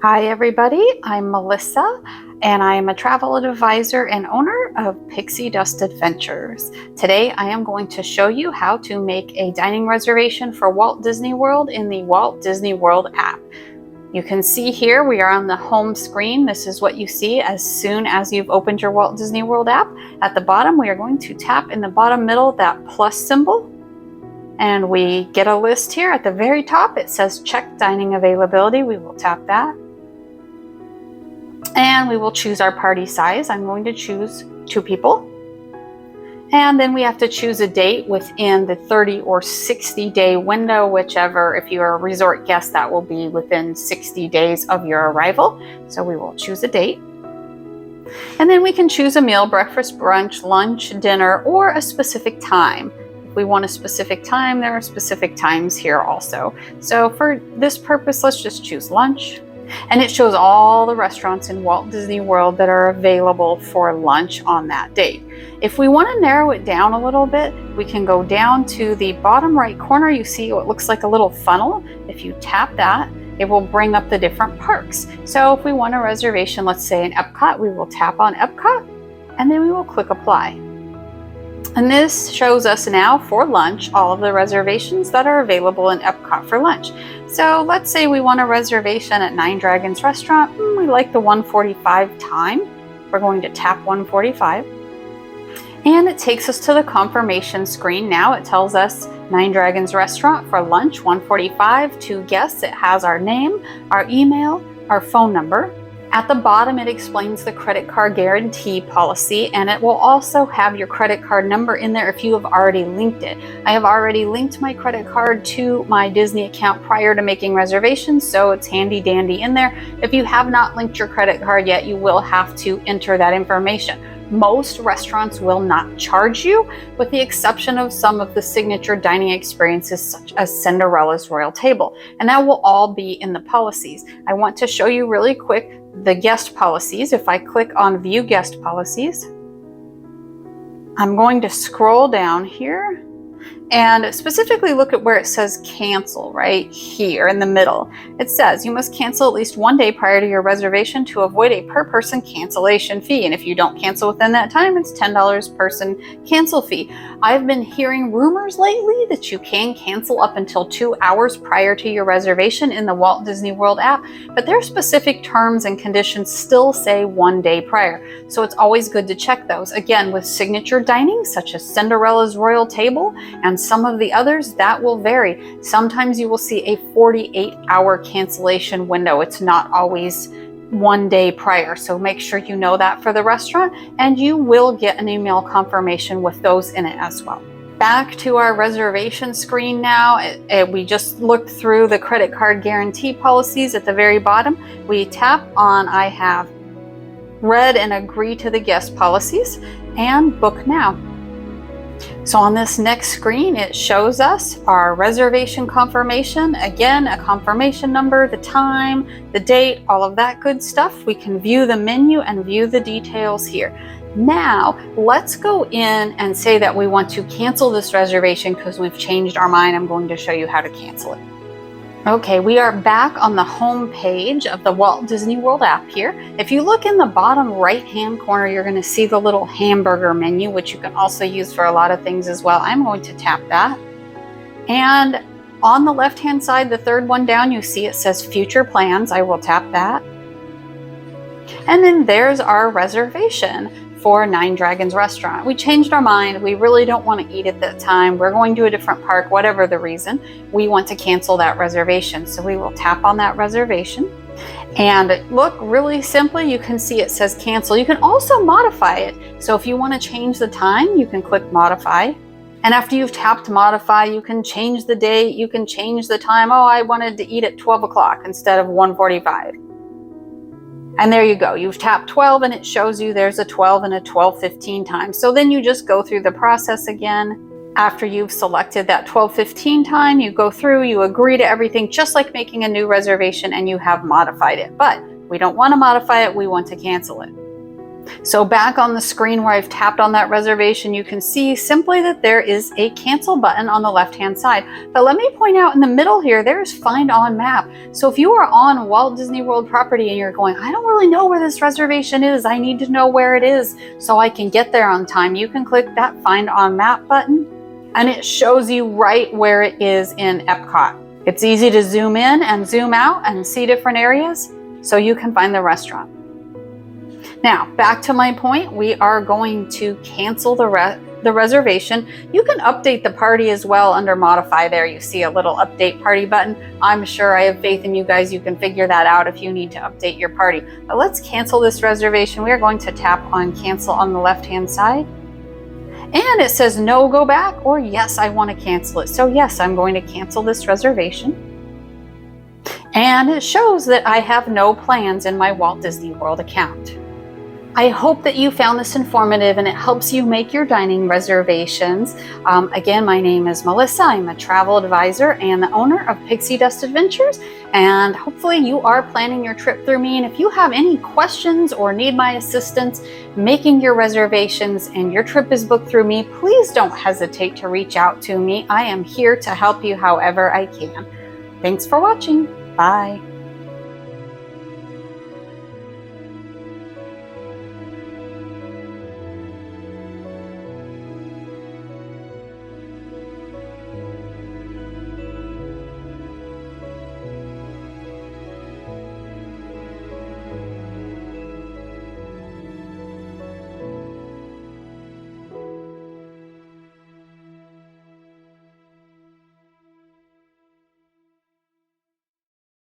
Hi everybody, I'm Melissa and I am a travel advisor and owner of Pixie Dust Adventures. Today I am going to show you how to make a dining reservation for Walt Disney World in the Walt Disney World app. You can see here we are on the home screen. This is what you see as soon as you've opened your Walt Disney World app. At the bottom we are going to tap in the bottom middle that plus symbol. And we get a list here at the very top. It says check dining availability. We will tap that. And we will choose our party size. I'm going to choose 2 people. And then we have to choose a date within the 30 or 60 day window, whichever. If you're a resort guest, that will be within 60 days of your arrival. So we will choose a date. And then we can choose a meal, breakfast, brunch, lunch, dinner, or a specific time. If we want a specific time, there are specific times here also. So for this purpose, let's just choose lunch. And it shows all the restaurants in Walt Disney World that are available for lunch on that date. If we want to narrow it down a little bit, we can go down to the bottom right corner. You see what looks like a little funnel. If you tap that, it will bring up the different parks. So if we want a reservation, let's say in Epcot, we will tap on Epcot and then we will click apply. And this shows us now for lunch all of the reservations that are available in Epcot for lunch. So let's say we want a reservation at Nine Dragons Restaurant. We like the 1:45 time. We're going to tap 1:45. And it takes us to the confirmation screen. Now it tells us Nine Dragons Restaurant for lunch, 1:45, 2 guests. It has our name, our email, our phone number. At the bottom, it explains the credit card guarantee policy, and it will also have your credit card number in there if you have already linked it. I have already linked my credit card to my Disney account prior to making reservations, so it's handy dandy in there. If you have not linked your credit card yet, you will have to enter that information. Most restaurants will not charge you, with the exception of some of the signature dining experiences such as Cinderella's Royal Table, and that will all be in the policies. I want to show you really quick the guest policies. If I click on view guest policies, I'm going to scroll down here and specifically look at where it says cancel right here in the middle. It says you must cancel at least 1 day prior to your reservation to avoid a per person cancellation fee. And if you don't cancel within that time, it's $10 person cancel fee. I've been hearing rumors lately that you can cancel up until 2 hours prior to your reservation in the Walt Disney World app, but their specific terms and conditions still say 1 day prior. So it's always good to check those. Again, with signature dining, such as Cinderella's Royal Table and some of the others, that will vary. Sometimes you will see a 48-hour cancellation window. It's not always 1 day prior. So make sure you know that for the restaurant, and you will get an email confirmation with those in it as well. Back to our reservation screen now. We just looked through the credit card guarantee policies at the very bottom. We tap on I have read and agree to the guest policies and book now. So on this next screen, it shows us our reservation confirmation. Again, a confirmation number, the time, the date, all of that good stuff. We can view the menu and view the details here. Now, let's go in and say that we want to cancel this reservation because we've changed our mind. I'm going to show you how to cancel it. Okay, we are back on the home page of the Walt Disney World app here. If you look in the bottom right-hand corner, you're going to see the little hamburger menu, which you can also use for a lot of things as well. I'm going to tap that. And on the left-hand side, the third one down, you see it says Future Plans. I will tap that. And then there's our reservation for Nine Dragons Restaurant. We changed our mind. We really don't want to eat at that time. We're going to a different park, whatever the reason. We want to cancel that reservation. So we will tap on that reservation. And look, really simply, you can see it says cancel. You can also modify it. So if you want to change the time, you can click modify. And after you've tapped modify, you can change the date, you can change the time. Oh, I wanted to eat at 12 o'clock instead of 1:45. And there you go. You've tapped 12 and it shows you there's a 12 and a 12:15 time. So then you just go through the process again. After you've selected that 12:15 time, you go through, you agree to everything, just like making a new reservation, and you have modified it. But we don't want to modify it, we want to cancel it. So back on the screen where I've tapped on that reservation, you can see simply that there is a cancel button on the left-hand side. But let me point out in the middle here, there's find on map. So if you are on Walt Disney World property and you're going, I don't really know where this reservation is, I need to know where it is so I can get there on time, you can click that find on map button and it shows you right where it is in Epcot. It's easy to zoom in and zoom out and see different areas so you can find the restaurant. Now, back to my point, we are going to cancel the reservation. You can update the party as well under modify there. You see a little update party button. I'm sure, I have faith in you guys, you can figure that out if you need to update your party. But let's cancel this reservation. We are going to tap on cancel on the left-hand side. And it says no, go back, or yes, I want to cancel it. So yes, I'm going to cancel this reservation. And it shows that I have no plans in my Walt Disney World account. I hope that you found this informative and it helps you make your dining reservations. Again, my name is Melissa. I'm a travel advisor and the owner of Pixie Dust Adventures. And hopefully you are planning your trip through me. And if you have any questions or need my assistance making your reservations and your trip is booked through me, please don't hesitate to reach out to me. I am here to help you however I can. Thanks for watching. Bye.